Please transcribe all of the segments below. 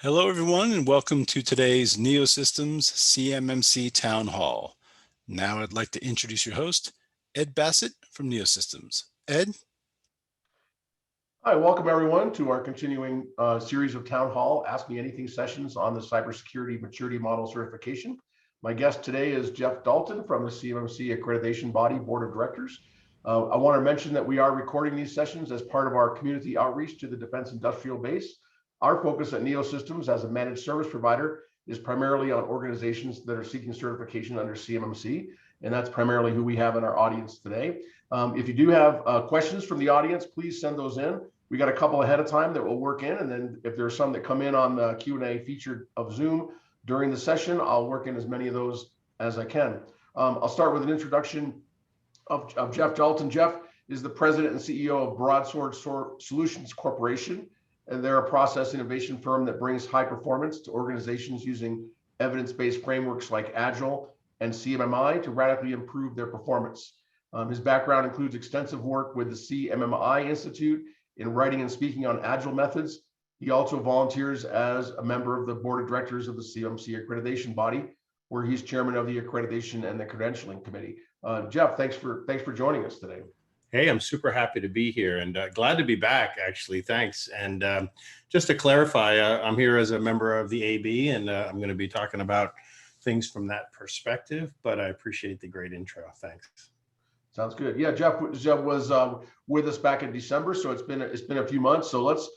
Hello, everyone, and welcome to today's NeoSystems CMMC Town Hall. Now I'd like to introduce your host, Ed Bassett from NeoSystems. Ed? Hi, welcome everyone to our continuing series of Town Hall Ask Me Anything sessions on the Cybersecurity Maturity Model Certification. My guest today is Jeff Dalton from the CMMC Accreditation Body Board of Directors. I want to mention that we are recording these sessions as part of our community outreach to the Defense Industrial Base. Our focus at NeoSystems as a managed service provider is primarily on organizations that are seeking certification under CMMC, and that's primarily who we have in our audience today. If you do have questions from the audience, please send those in. We got a couple ahead of time that we'll work in, and then if there's some that come in on the Q&A feature of Zoom during the session, I'll work in as many of those as I can. I'll start with an introduction of Jeff Dalton. Jeff is the president and CEO of Broadsword Solutions Corporation, and they're a process innovation firm that brings high performance to organizations using evidence-based frameworks like Agile and CMMI to radically improve their performance. His background includes extensive work with the CMMI Institute in writing and speaking on Agile methods. He also volunteers as a member of the board of directors of the CMMC accreditation body, where he's chairman of the accreditation and the credentialing committee. Jeff, thanks for joining us today. Hey, I'm super happy to be here and glad to be back, actually. Thanks. And just to clarify, I'm here as a member of the AB, and I'm going to be talking about things from that perspective, but I appreciate the great intro. Thanks. Sounds good. Yeah, Jeff was with us back in December, so it's been a few months. So let's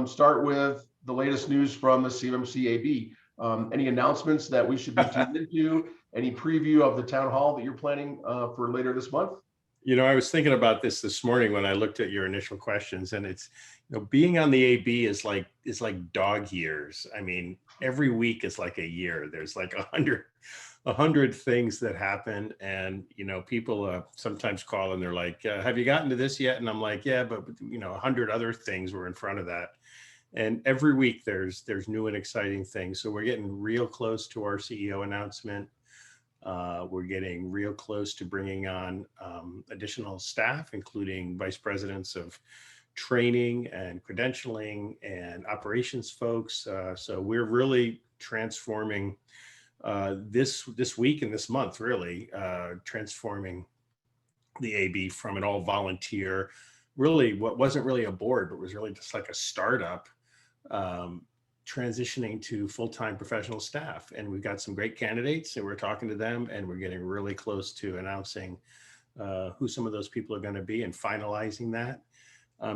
start with the latest news from the CMMC AB. Any announcements that we should be tuned into? Any preview of the town hall that you're planning for later this month? You know, I was thinking about this morning when I looked at your initial questions, and it's, being on the AB is like dog years. I mean, every week is like a year. There's like 100 things that happen, and people sometimes call and they're like, have you gotten to this yet? And I'm like, yeah, but 100 other things were in front of that. And every week there's new and exciting things. So we're getting real close to our CEO announcement. We're getting real close to bringing on additional staff, including vice presidents of training and credentialing and operations folks. So we're really transforming this week and this month, really transforming the AB from an all volunteer, really what wasn't really a board, but was really just like a startup, transitioning to full-time professional staff. And we've got some great candidates, and we're talking to them, and we're getting really close to announcing who some of those people are going to be and finalizing that.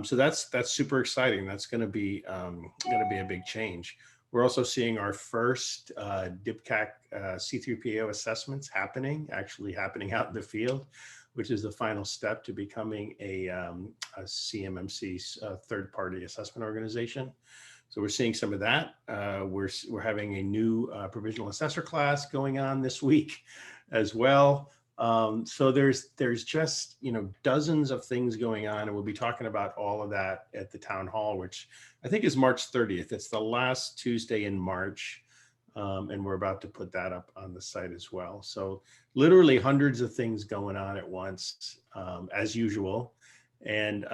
So that's super exciting. That's going to be a big change. We're also seeing our first DIPCAC C3PO assessments actually happening out in the field, which is the final step to becoming a CMMC third-party assessment organization. So we're seeing some of that. We're having a new provisional assessor class going on this week as well. So there's just dozens of things going on, and we'll be talking about all of that at the town hall, which I think is March 30th. It's the last Tuesday in March, and we're about to put that up on the site as well. So literally hundreds of things going on at once, as usual. And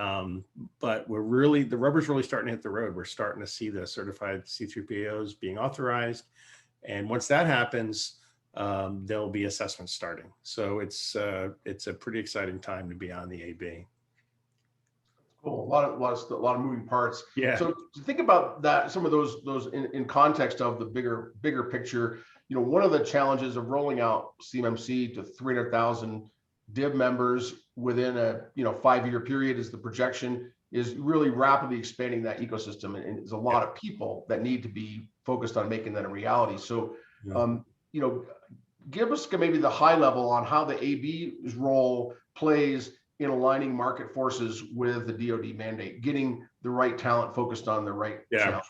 but the rubber's really starting to hit the road. We're starting to see the certified C3POs being authorized, and once that happens, there'll be assessments starting. So it's a pretty exciting time to be on the AB. Cool. A lot of moving parts. Yeah. So to think about that, some of those in context of the bigger picture. One of the challenges of rolling out CMMC to 300,000 DIB members within a 5-year period is the projection is really rapidly expanding that ecosystem, and there's a lot of people that need to be focused on making that a reality. So give us maybe the high level on how the AB's role plays in aligning market forces with the DoD mandate, getting the right talent focused on the right challenge.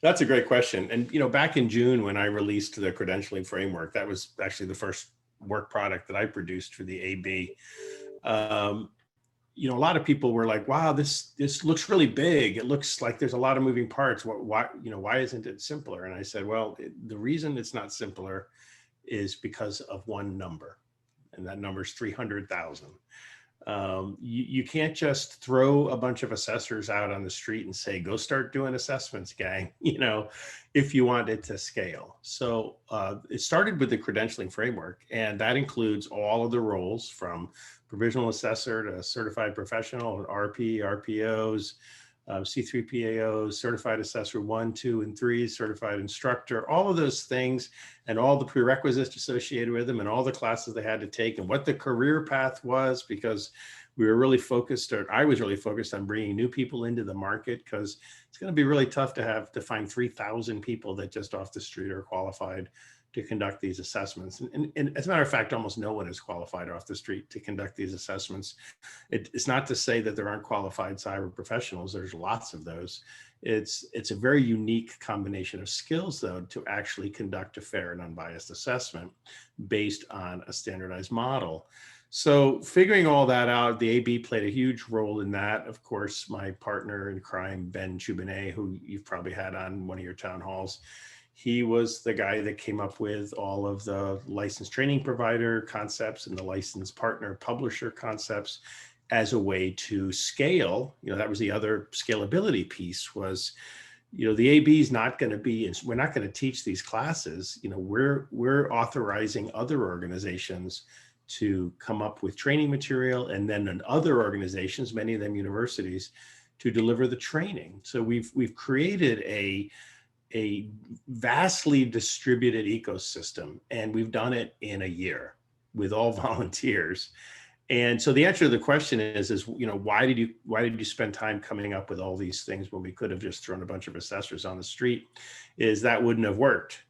That's a great question. And back in June when I released the credentialing framework, that was actually the first work product that I produced for the AB. A lot of people were like, wow, this looks really big. It looks like there's a lot of moving parts. Why isn't it simpler? And I said, well, the reason it's not simpler is because of one number, and that number is 300,000. You can't just throw a bunch of assessors out on the street and say, go start doing assessments, gang, you know, if you want it to scale. So it started with the credentialing framework, and that includes all of the roles from provisional assessor to certified professional, RP, RPOs, C3PAOs, certified assessor 1, 2, and 3, certified instructor, all of those things, and all the prerequisites associated with them, and all the classes they had to take, and what the career path was, because we were really focused, or I was really focused on bringing new people into the market, because it's going to be really tough to find 3,000 people that just off the street are qualified to conduct these assessments. And as a matter of fact, almost no one is qualified off the street to conduct these assessments. It's not to say that there aren't qualified cyber professionals. There's lots of those. It's a very unique combination of skills, though, to actually conduct a fair and unbiased assessment based on a standardized model. So figuring all that out, the AB played a huge role in that. Of course, my partner in crime, Ben Chubinay, who you've probably had on one of your town halls, he was the guy that came up with all of the licensed training provider concepts and the licensed partner publisher concepts as a way to scale. You know, that was the other scalability piece was, you know, the AB is not going to be, we're not going to teach these classes. You know, we're authorizing other organizations to come up with training material, and then in other organizations, many of them universities, to deliver the training. So we've created a vastly distributed ecosystem, and we've done it in a year with all volunteers. And so the answer to the question is, you know, why did you spend time coming up with all these things when we could have just thrown a bunch of assessors on the street? Is that wouldn't have worked.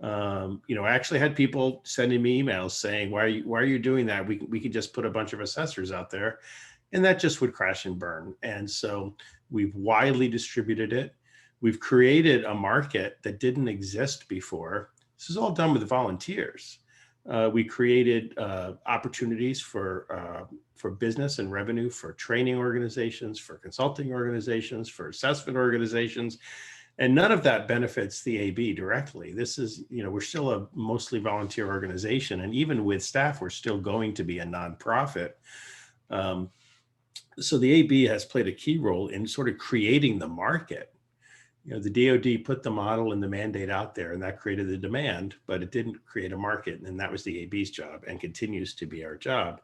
You know, I actually had people sending me emails saying, why are you doing that? We could just put a bunch of assessors out there, and that just would crash and burn. And so we've widely distributed it. We've created a market that didn't exist before. This is all done with volunteers. We created opportunities for business and revenue, for training organizations, for consulting organizations, for assessment organizations, and none of that benefits the AB directly. This is, you know, we're still a mostly volunteer organization, and even with staff, we're still going to be a nonprofit. So the AB has played a key role in sort of creating the market. You know, the DoD put the model and the mandate out there, and that created the demand, but it didn't create a market. And that was the AB's job, and continues to be our job.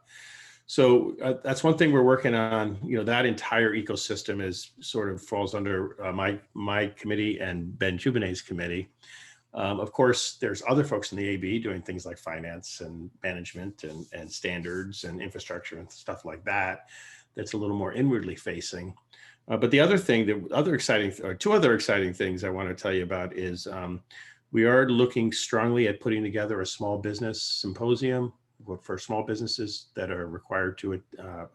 So that's one thing we're working on. You know, that entire ecosystem is sort of falls under my committee and Ben Chubinay's committee. Of course, there's other folks in the AB doing things like finance and management and standards and infrastructure and stuff like that. That's a little more inwardly facing. But the other thing, two other exciting things I want to tell you about is we are looking strongly at putting together a small business symposium for small businesses that are required to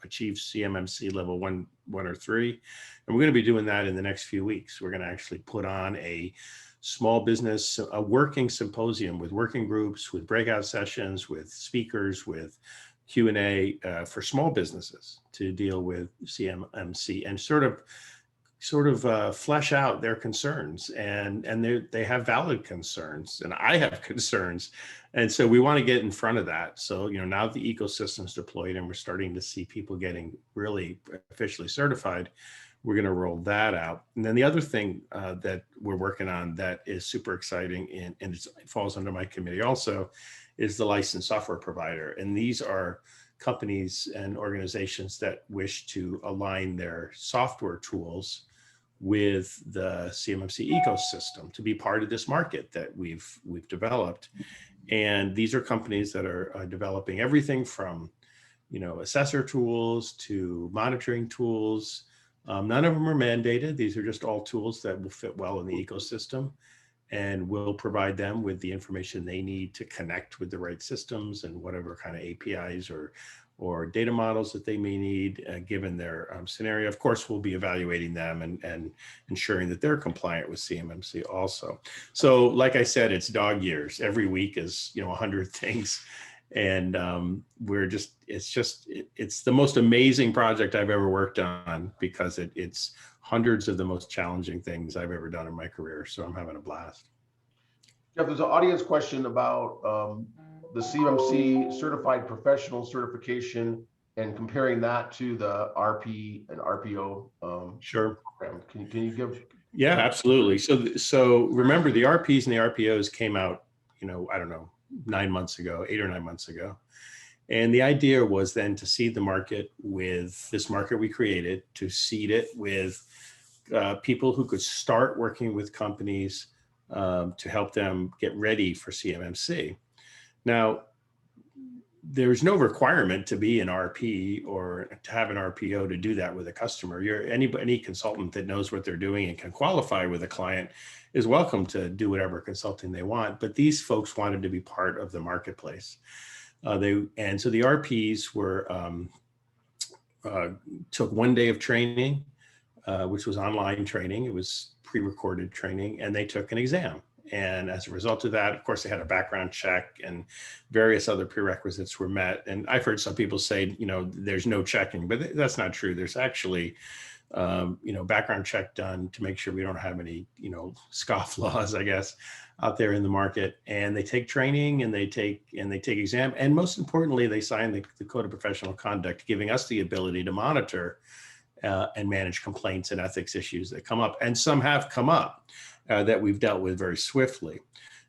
achieve CMMC level 1 or 3. And we're going to be doing that in the next few weeks. We're going to actually put on a small business, a working symposium with working groups, with breakout sessions, with speakers, with Q&A for small businesses to deal with CMMC and sort of flesh out their concerns, and they have valid concerns, and I have concerns, and so we want to get in front of that. So, you know, now that the ecosystem's deployed and we're starting to see people getting really officially certified, we're going to roll that out. And then the other thing that we're working on that is super exciting, and it falls under my committee also, is the licensed software provider. And these are companies and organizations that wish to align their software tools with the CMMC ecosystem to be part of this market that we've developed. And these are companies that are developing everything from, you know, assessor tools to monitoring tools. None of them are mandated. These are just all tools that will fit well in the ecosystem, and we'll provide them with the information they need to connect with the right systems and whatever kind of APIs or data models that they may need given their scenario. Of course, we'll be evaluating them and ensuring that they're compliant with CMMC also. So like I said, it's dog years. Every week is, you know, 100 things. And it's the most amazing project I've ever worked on, because it's hundreds of the most challenging things I've ever done in my career. So I'm having a blast. Jeff, there's an audience question about the CMMC certified professional certification and comparing that to the RP and RPO Sure. program. Can you give? Yeah, absolutely. So remember, the RPs and the RPOs came out, I don't know, 9 months ago, 8 or 9 months ago. And the idea was then to seed the market with this market we created, to seed it with people who could start working with companies to help them get ready for CMMC. Now, there's no requirement to be an RP or to have an RPO to do that with a customer. Any consultant that knows what they're doing and can qualify with a client is welcome to do whatever consulting they want. But these folks wanted to be part of the marketplace. So the RPs took 1 day of training, which was online training. It was pre-recorded training, and they took an exam. And as a result of that, of course, they had a background check and various other prerequisites were met. And I've heard some people say, there's no checking, but that's not true. There's actually, background check done to make sure we don't have any, scofflaws, I guess, out there in the market. And they take training and they take exam. And most importantly, they sign the Code of Professional Conduct, giving us the ability to monitor and manage complaints and ethics issues that come up. And some have come up that we've dealt with very swiftly.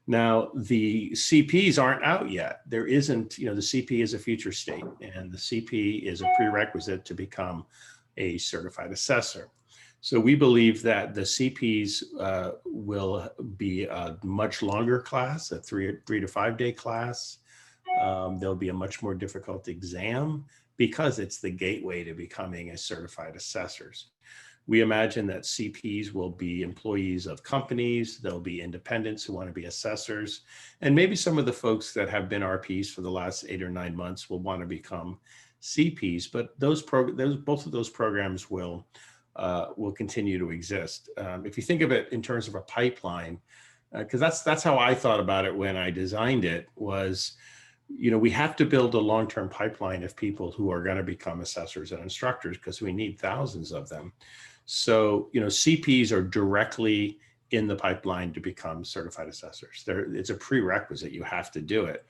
Now, the CPs aren't out yet. There isn't, the CP is a future state, and the CP is a prerequisite to become a certified assessor. So we believe that the CPs will be a much longer class, a 3 to 5 day class. There'll be a much more difficult exam because it's the gateway to becoming a certified assessors. We imagine that CPs will be employees of companies. There'll be independents who want to be assessors. And maybe some of the folks that have been RPs for the last 8 or 9 months will want to become CPs. But both of those programs will continue to exist. If you think of it in terms of a pipeline, because that's how I thought about it when I designed it, was we have to build a long-term pipeline of people who are going to become assessors and instructors, because we need thousands of them. So, CPs are directly in the pipeline to become certified assessors. It's a prerequisite. You have to do it.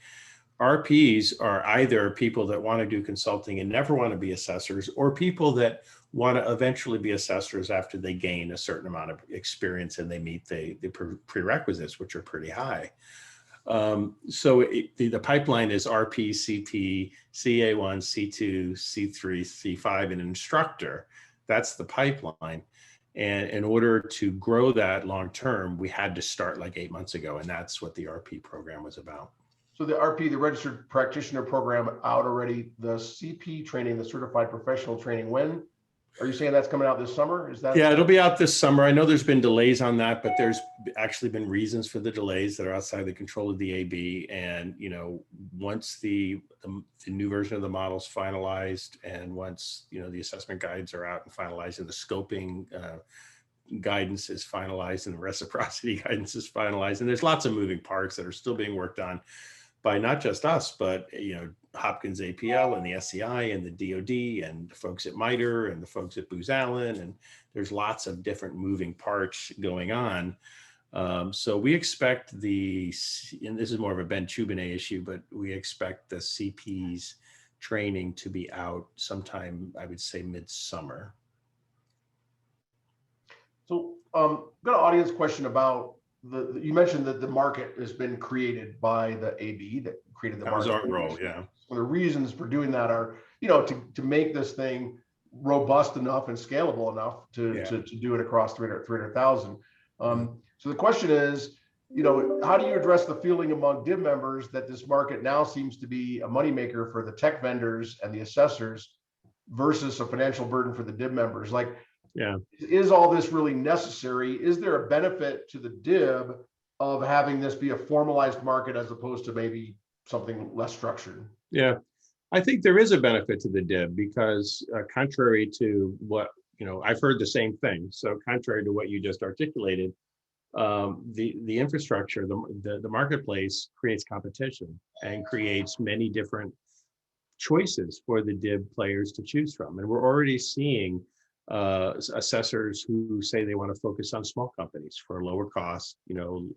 RPs are either people that want to do consulting and never want to be assessors, or people that want to eventually be assessors after they gain a certain amount of experience and they meet the prerequisites, which are pretty high. So the pipeline is RP, CP, CA1, C2, C3, C5, and instructor. That's the pipeline. And in order to grow that long term, we had to start like 8 months ago. And that's what the RP program was about. So the RP, the Registered Practitioner Program, out already. The CP training, the Certified Professional Training, when? Are you saying that's coming out this summer? Is that? Yeah, it'll be out this summer. I know there's been delays on that, but there's actually been reasons for the delays that are outside the control of the AB. And, once the new version of the model's finalized, and once, the assessment guides are out and finalized, and the scoping guidance is finalized, and the reciprocity guidance is finalized, and there's lots of moving parts that are still being worked on by not just us, but Hopkins APL and the SCI and the DoD and the folks at MITRE and the folks at Booz Allen, and there's lots of different moving parts going on. So we expect and this is more of a Ben Chubinay issue, but we expect the CP's training to be out sometime, I would say, midsummer. So I've got an audience question about you mentioned that the market has been created by the AB that created the market. That was our role, yeah. So the reasons for doing that are, to make this thing robust enough and scalable enough to do it across 300,000. So the question is, how do you address the feeling among DIB members that this market now seems to be a moneymaker for the tech vendors and the assessors versus a financial burden for the DIB members? Like, is all this really necessary? Is there a benefit to the DIB of having this be a formalized market as opposed to maybe something less structured? Yeah, I think there is a benefit to the DIB because contrary to what, I've heard the same thing. So contrary to what you just articulated, the infrastructure, the marketplace creates competition and creates many different choices for the DIB players to choose from. And we're already seeing assessors who say they want to focus on small companies for lower cost,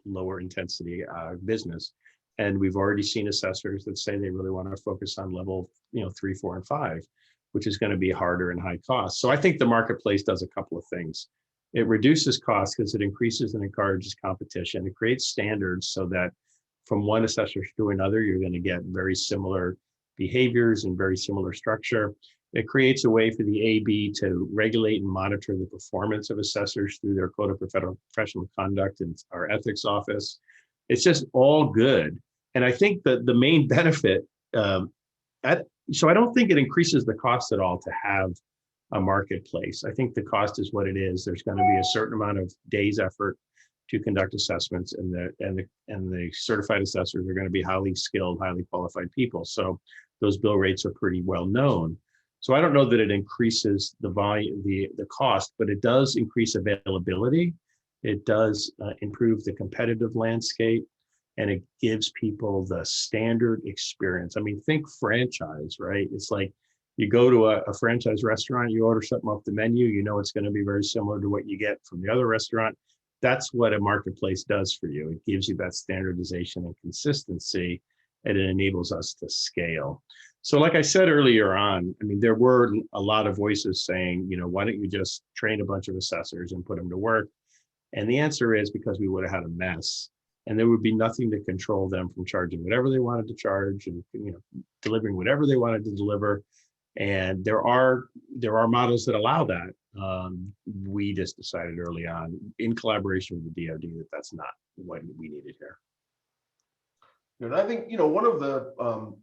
lower intensity business. And we've already seen assessors that say they really want to focus on level, 3, 4, and 5. which is going to be harder and high cost. So I think the marketplace does a couple of things. It reduces costs because it increases and encourages competition. It creates standards so that from one assessor to another, you're going to get very similar behaviors and very similar structure. It creates a way for the AB to regulate and monitor the performance of assessors through their code of professional conduct and our ethics office. It's just all good. And I think that the main benefit, so I don't think it increases the cost at all to have a marketplace. I think the cost is what it is. There's going to be a certain amount of days effort to conduct assessments, and the certified assessors are going to be highly skilled, highly qualified people. So those bill rates are pretty well known. So I don't know that it increases the volume, the cost, but it does increase availability. It does improve the competitive landscape, and it gives people the standard experience. I mean, think franchise, right? It's like you go to a franchise restaurant, you order something off the menu, you know it's going to be very similar to what you get from the other restaurant. That's what a marketplace does for you. It gives you that standardization and consistency, and it enables us to scale. So like I said earlier on, I mean, there were a lot of voices saying, you know, why don't you just train a bunch of assessors and put them to work? And the answer is because we would have had a mess, and there would be nothing to control them from charging whatever they wanted to charge and, you know, delivering whatever they wanted to deliver. And there are models that allow that. We just decided early on, in collaboration with the DoD, that that's not what we needed here. And I think, you know, one of the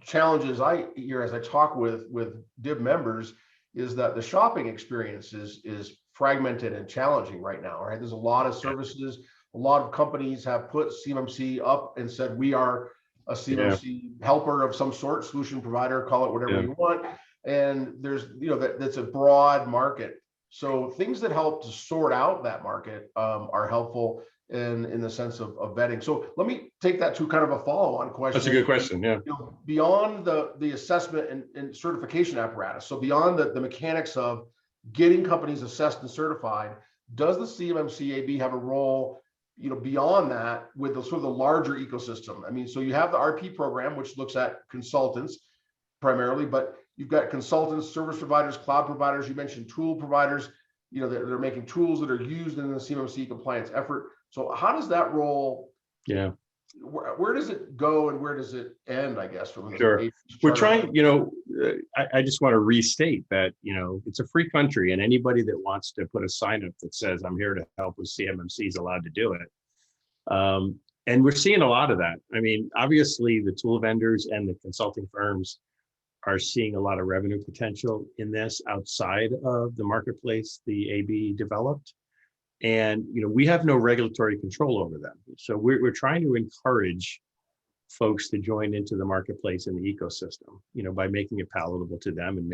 challenges I hear as I talk with DIB members is that the shopping experience is fragmented and challenging right now, right? There's a lot of services. A lot of companies have put CMMC up and said, we are a CMMC helper of some sort, solution provider, call it whatever you want. And there's, you know, that's a broad market. So things that help to sort out that market are helpful in the sense of vetting. So let me take that to kind of a follow-on question. That's a good question, yeah. You know, beyond the assessment and certification apparatus, so beyond the mechanics of getting companies assessed and certified, does the CMMC AB have a role, you know, beyond that with the sort of the larger ecosystem? I mean, so you have the RP program, which looks at consultants primarily, but you've got consultants, service providers, cloud providers. You mentioned tool providers, you know, they're making tools that are used in the CMMC compliance effort. So how does that role, where does it go and where does it end, I guess? From We're trying, you know, I just want to restate that, you know, it's a free country, and anybody that wants to put a sign up that says, I'm here to help with CMMC is allowed to do it. And we're seeing a lot of that. I mean, obviously the tool vendors and the consulting firms are seeing a lot of revenue potential in this outside of the marketplace the AB developed. And, you know, we have no regulatory control over them. So we're trying to encourage folks to join into the marketplace and the ecosystem, you know, by making it palatable to them and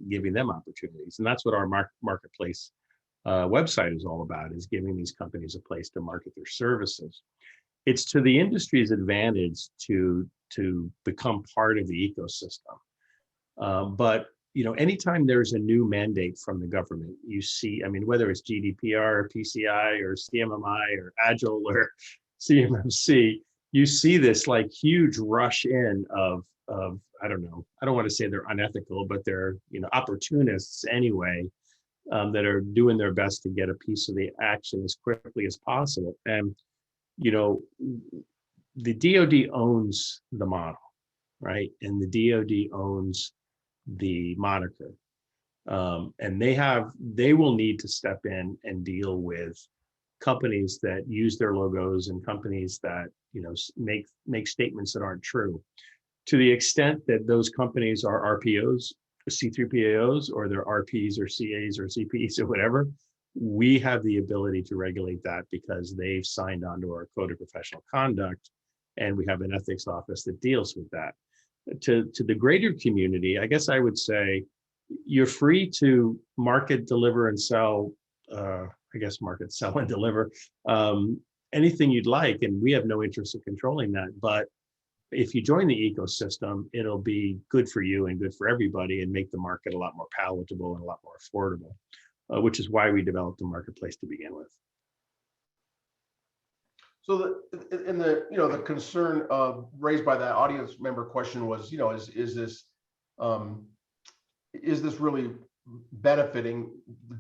giving them opportunities. And that's what our marketplace website is all about, is giving these companies a place to market their services. It's to the industry's advantage to become part of the ecosystem. But you know, anytime there's a new mandate from the government, you see, I mean, whether it's GDPR or PCI or CMMI or Agile or CMMC, you see this like huge rush in of I don't know, I don't want to say they're unethical, but they're, you know, opportunists anyway, that are doing their best to get a piece of the action as quickly as possible. And, you know, the DoD owns the model, right? And the DoD owns the moniker, and they will need to step in and deal with companies that use their logos and companies that, you know, make statements that aren't true. To the extent that those companies are RPOs, C3PAOs, or they're RPs or CAs or CPs or whatever, we have the ability to regulate that because they've signed on to our code of professional conduct, and we have an ethics office that deals with that. To the greater community, I guess I would say you're free to market, deliver, and sell, market, sell, and deliver anything you'd like, and we have no interest in controlling that. But if you join the ecosystem, it'll be good for you and good for everybody and make the market a lot more palatable and a lot more affordable, which is why we developed the marketplace to begin with. So the concern raised by that audience member question was, you know, is this is this really benefiting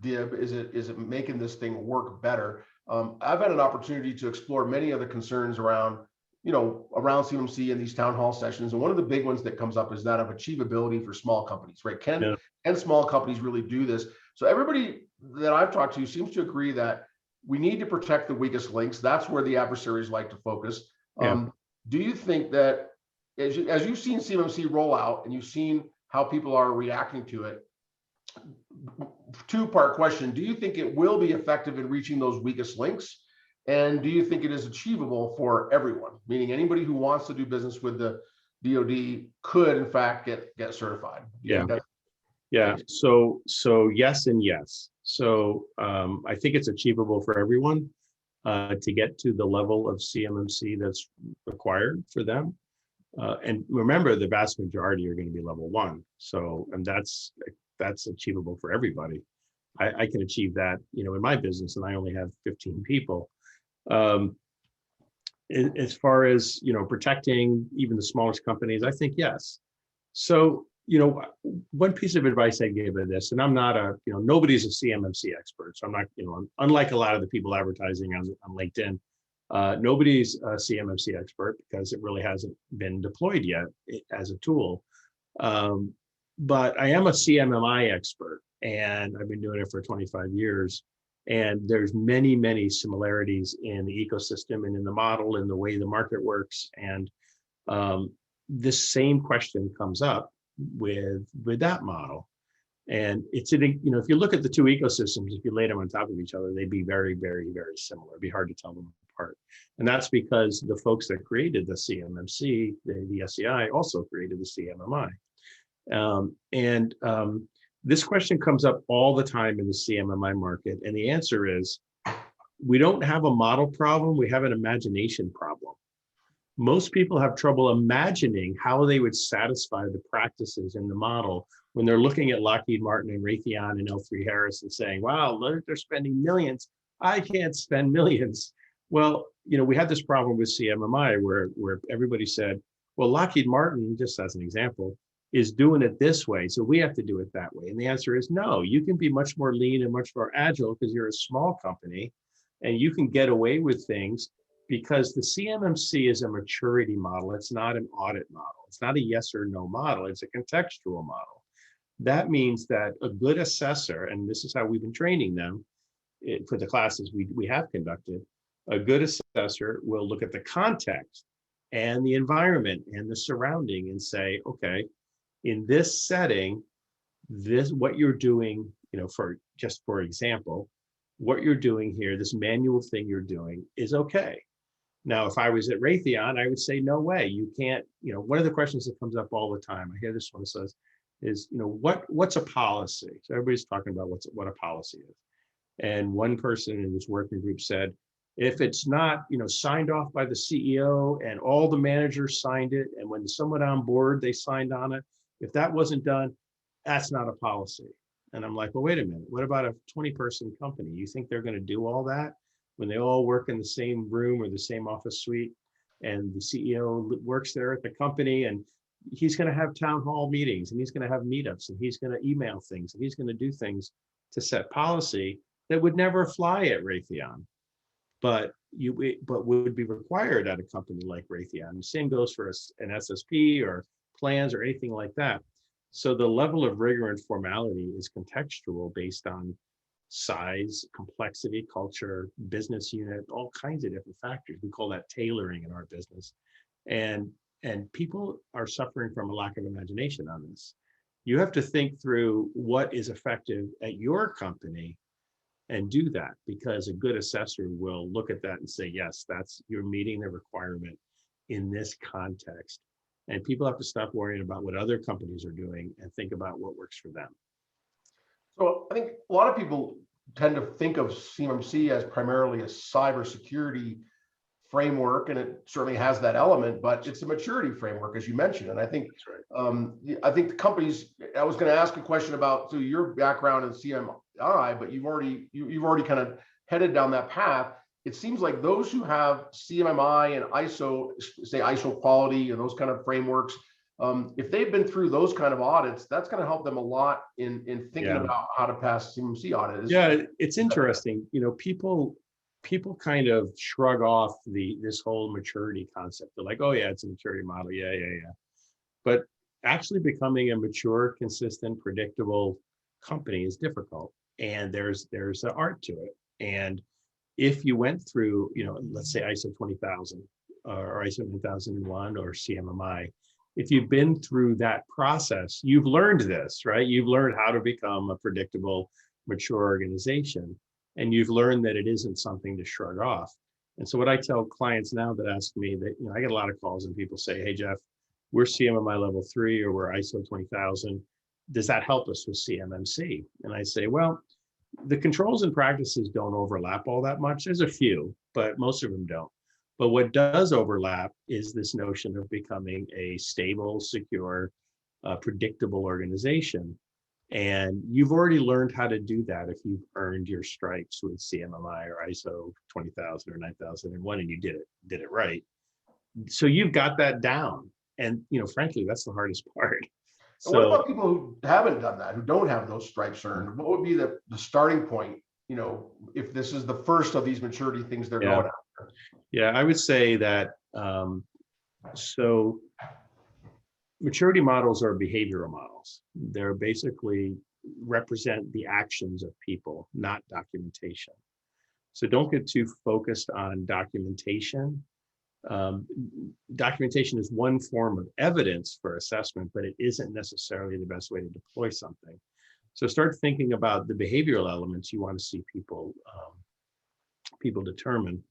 DIB? Is it making this thing work better? I've had an opportunity to explore many of the concerns around, around CMMC and these town hall sessions. And one of the big ones that comes up is that of achievability for small companies, right? Can small companies really do this? So everybody that I've talked to seems to agree that we need to protect the weakest links. That's where the adversaries like to focus. Do you think that as you've seen CMMC roll out and you've seen how people are reacting to it, two-part question, do you think it will be effective in reaching those weakest links? And do you think it is achievable for everyone? Meaning anybody who wants to do business with the DoD could in fact get certified? So yes and yes. So I think it's achievable for everyone to get to the level of CMMC that's required for them. And remember, the vast majority are going to be level 1. So, and that's achievable for everybody. I can achieve that, in my business, and I only have 15 people. As far as, protecting even the smallest companies, I think yes. So, one piece of advice I gave of this, and I'm not nobody's a CMMC expert. So I'm not, unlike a lot of the people advertising on LinkedIn, nobody's a CMMC expert because it really hasn't been deployed yet as a tool. But I am a CMMI expert, and I've been doing it for 25 years. And there's many, many similarities in the ecosystem and in the model and the way the market works. And this same question comes up with that model. And it's, if you look at the two ecosystems, if you laid them on top of each other, they'd be very, very, very similar. It'd be hard to tell them apart. And that's because the folks that created the CMMC, the SEI, also created the CMMI. This question comes up all the time in the CMMI market. And the answer is, we don't have a model problem, we have an imagination problem. Most people have trouble imagining how they would satisfy the practices in the model when they're looking at Lockheed Martin and Raytheon and L3Harris and saying, wow, they're spending millions. I can't spend millions. Well, we had this problem with CMMI where everybody said, well, Lockheed Martin, just as an example, is doing it this way, so we have to do it that way. And the answer is no, you can be much more lean and much more agile because you're a small company and you can get away with things because the CMMC is a maturity model. It's not an audit model. It's not a yes or no model. It's a contextual model. That means that a good assessor, and this is how we've been training them for the classes we have conducted, a good assessor will look at the context and the environment and the surrounding and say, okay, in this setting, what you're doing, for example, what you're doing here, this manual thing you're doing is okay. Now, if I was at Raytheon, I would say, no way, you can't, one of the questions that comes up all the time, I hear this one says, is, what's a policy? So everybody's talking about what a policy is. And one person in this working group said, if it's not, signed off by the CEO and all the managers signed it, and when someone on board, they signed on it, if that wasn't done, that's not a policy. And I'm like, well, wait a minute. What about a 20-person company? You think they're going to do all that when they all work in the same room or the same office suite, and the CEO works there at the company, and he's going to have town hall meetings, and he's going to have meetups, and he's going to email things, and he's going to do things to set policy that would never fly at Raytheon, but would be required at a company like Raytheon. The same goes for an SSP or plans or anything like that. So the level of rigor and formality is contextual based on size, complexity, culture, business unit, all kinds of different factors. We call that tailoring in our business. And people are suffering from a lack of imagination on this. You have to think through what is effective at your company and do that, because a good assessor will look at that and say, yes, you're meeting the requirement in this context. And people have to stop worrying about what other companies are doing and think about what works for them. So I think a lot of people tend to think of CMMC as primarily a cybersecurity framework, and it certainly has that element, but it's a maturity framework, as you mentioned. And I think I think the companies, I was going to ask a question about your background in CMI, but you've already kind of headed down that path. It seems like those who have CMMI and ISO, say ISO quality and those kind of frameworks, If they've been through those kind of audits, that's going to help them a lot in thinking Yeah. about how to pass CMMC audit. Yeah, it's interesting. You know, people kind of shrug off this whole maturity concept. They're like, oh yeah, it's a maturity model. Yeah. But actually becoming a mature, consistent, predictable company is difficult. And there's an art to it. And if you went through, you know, let's say ISO 20000 or ISO 9001 or CMMI, if you've been through that process, you've learned this, right? You've learned how to become a predictable, mature organization. And you've learned that it isn't something to shrug off. And so what I tell clients now that ask me that, you know, I get a lot of calls and people say, hey, Jeff, we're CMMI level 3 or we're ISO 20000. Does that help us with CMMC? And I say, well, the controls and practices don't overlap all that much. There's a few, but most of them don't. But what does overlap is this notion of becoming a stable, secure, predictable organization. And you've already learned how to do that if you've earned your stripes with CMMI or ISO 20000 or 9001 and you did it right. So you've got that down. And, you know, frankly, that's the hardest part. So what about people who haven't done that, who don't have those stripes earned? What would be the starting point, you know, if this is the first of these maturity things they're going after? Yeah, I would say that, so maturity models are behavioral models. They're basically represent the actions of people, not documentation. So don't get too focused on documentation. Documentation is one form of evidence for assessment, but it isn't necessarily the best way to deploy something. So start thinking about the behavioral elements you want to see people determine.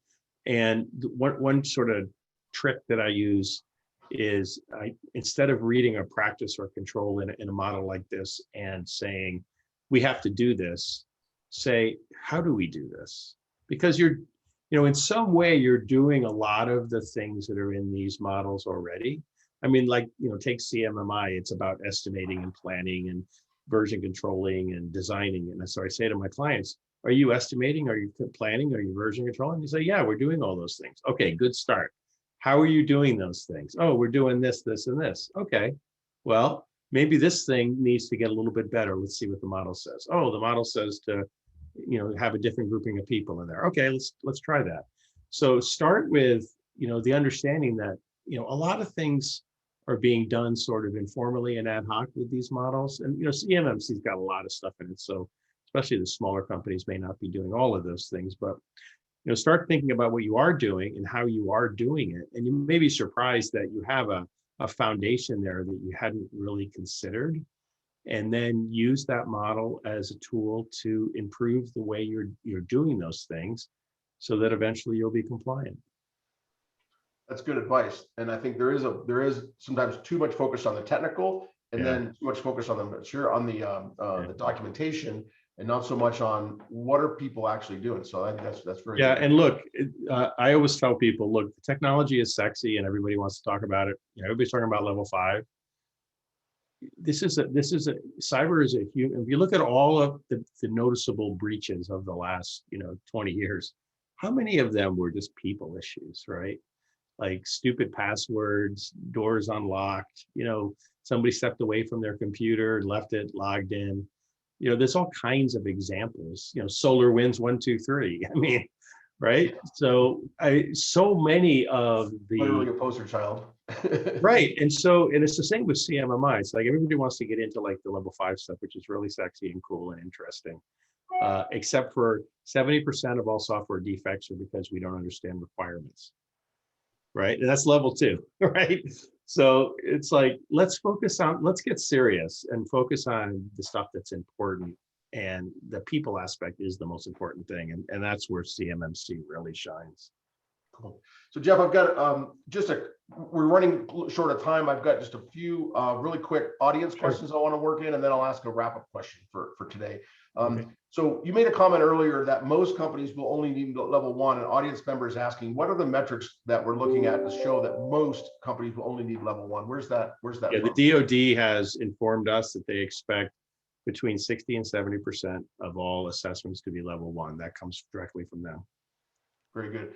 And one sort of trick that I use is instead of reading a practice or control in a model like this and saying, we have to do this, say, how do we do this? Because you know, in some way, you're doing a lot of the things that are in these models already. I mean, like, you know, take CMMI, it's about estimating and planning and version controlling and designing. And so I say to my clients, are you estimating? Are you planning? Are you version controlling? You say, yeah, we're doing all those things. Okay, good start. How are you doing those things? Oh, we're doing this, this, and this. Okay, well, maybe this thing needs to get a little bit better. Let's see what the model says. Oh, the model says to, you know, have a different grouping of people in there. Okay, let's try that. So start with, you know, the understanding that, you know, a lot of things are being done sort of informally and ad hoc with these models. And, you know, CMMC's got a lot of stuff in it. So especially the smaller companies may not be doing all of those things, but, you know, start thinking about what you are doing and how you are doing it. And you may be surprised that you have a foundation there that you hadn't really considered. And then use that model as a tool to improve the way you're doing those things so that eventually you'll be compliant. That's good advice. And I think there is sometimes too much focus on the technical and then too much focus on the documentation and not so much on what are people actually doing. So I think that's very good. And look, I always tell people, look, technology is sexy and everybody wants to talk about it. You know, everybody's talking about level 5. Cyber is a huge, if you look at all of the noticeable breaches of the last, you know, 20 years, how many of them were just people issues, right? Like stupid passwords, doors unlocked, you know, somebody stepped away from their computer and left it logged in. You know, there's all kinds of examples, you know, SolarWinds 1, 2, 3. I mean, right? So so many of the literally a poster child. Right. And it's the same with CMMI. It's like everybody wants to get into like the level 5 stuff, which is really sexy and cool and interesting. Except for 70% of all software defects are because we don't understand requirements. Right. And that's level 2. Right. So it's like, let's get serious and focus on the stuff that's important. And the people aspect is the most important thing. And that's where CMMC really shines. Cool. So Jeff, I've got we're running short of time. I've got just a few really quick audience questions I want to work in, and then I'll ask a wrap-up question for today. So you made a comment earlier that most companies will only need level 1, and audience members asking, what are the metrics that we're looking at to show that most companies will only need level 1? Where's that from? The DoD has informed us that they expect between 60 and 70% of all assessments to be level 1. That comes directly from them. Very good.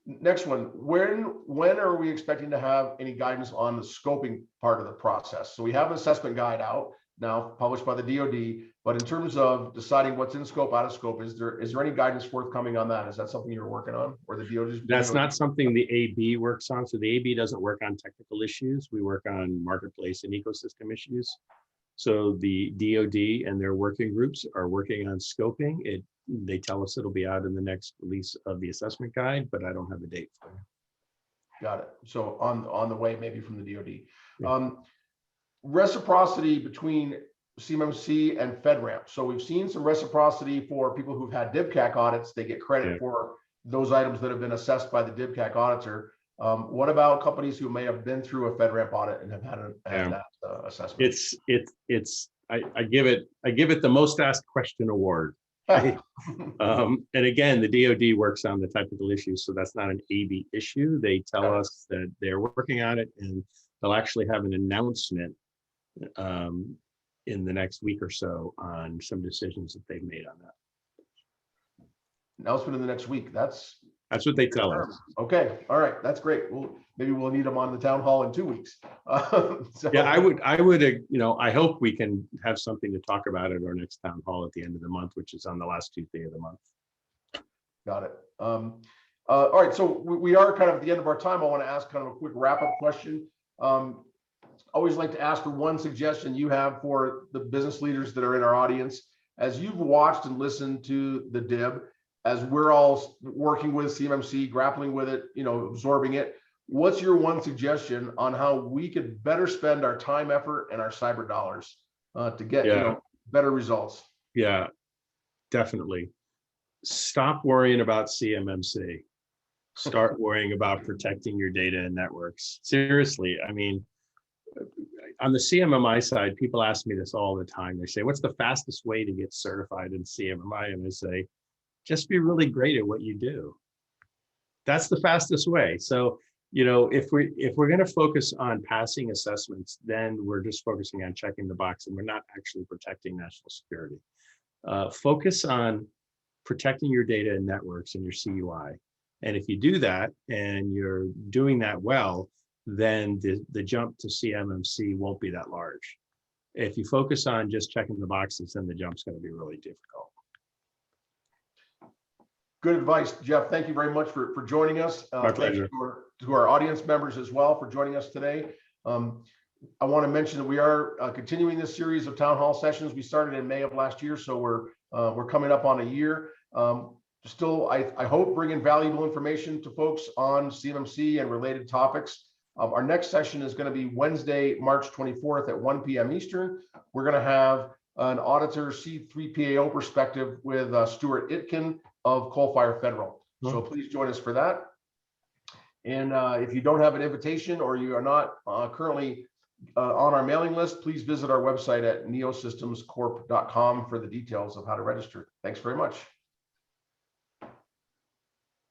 Next one, when are we expecting to have any guidance on the scoping part of the process? So we have an assessment guide out now, published by the DoD, but in terms of deciding what's in scope, out of scope, is there any guidance forthcoming on that? Is that something you're working on, or the DoD? That's not something the AB works on. So the AB doesn't work on technical issues. We work on marketplace and ecosystem issues. So the DoD and their working groups are working on scoping. They tell us it'll be out in the next release of the assessment guide, but I don't have a date for you. Got it. So on the way, maybe from the DoD. Yeah. Reciprocity between CMMC and FedRAMP. So we've seen some reciprocity for people who've had DIBCAC audits. They get credit for those items that have been assessed by the DIBCAC auditor. What about companies who may have been through a FedRAMP audit and have had that assessment? I give it the most asked question award. Right? And again, the DoD works on the technical issues, so that's not an AB issue. They tell us that they're working on it, and they'll actually have an announcement in the next week or so on some decisions that they've made on that. Announcement in the next week. That's what they tell us. Okay, all right, that's great. Maybe we'll need them on the town hall in 2 weeks. So. Yeah, I would, I hope we can have something to talk about at our next town hall at the end of the month, which is on the last Tuesday of the month. Got it. All right, so we are kind of at the end of our time. I want to ask kind of a quick wrap-up question. Always like to ask for one suggestion you have for the business leaders that are in our audience. As you've watched and listened to the DIB, as we're all working with CMMC, grappling with it, absorbing it, what's your one suggestion on how we could better spend our time, effort, and our cyber dollars to get better results? Yeah, definitely. Stop worrying about CMMC. Start worrying about protecting your data and networks. Seriously, I mean, on the CMMI side, people ask me this all the time. They say, what's the fastest way to get certified in CMMI? And I say, just be really great at what you do. That's the fastest way. So, if we're going to focus on passing assessments, then we're just focusing on checking the box and we're not actually protecting national security. Focus on protecting your data and networks and your CUI. And if you do that and you're doing that well, then the jump to CMMC won't be that large. If you focus on just checking the boxes, then the jump's going to be really difficult. Good advice, Jeff. Thank you very much for joining us. My pleasure. To our audience members as well for joining us today. I want to mention that we are continuing this series of town hall sessions. We started in May of last year, so we're coming up on a year. Still, I hope bringing valuable information to folks on CMMC and related topics. Our next session is going to be Wednesday, March 24th at 1 p.m. Eastern. We're going to have an auditor C3PAO perspective with Stuart Itkin of Coal-Fire Federal. So please join us for that. And if you don't have an invitation or you are not currently on our mailing list, please visit our website at neosystemscorp.com for the details of how to register. Thanks very much.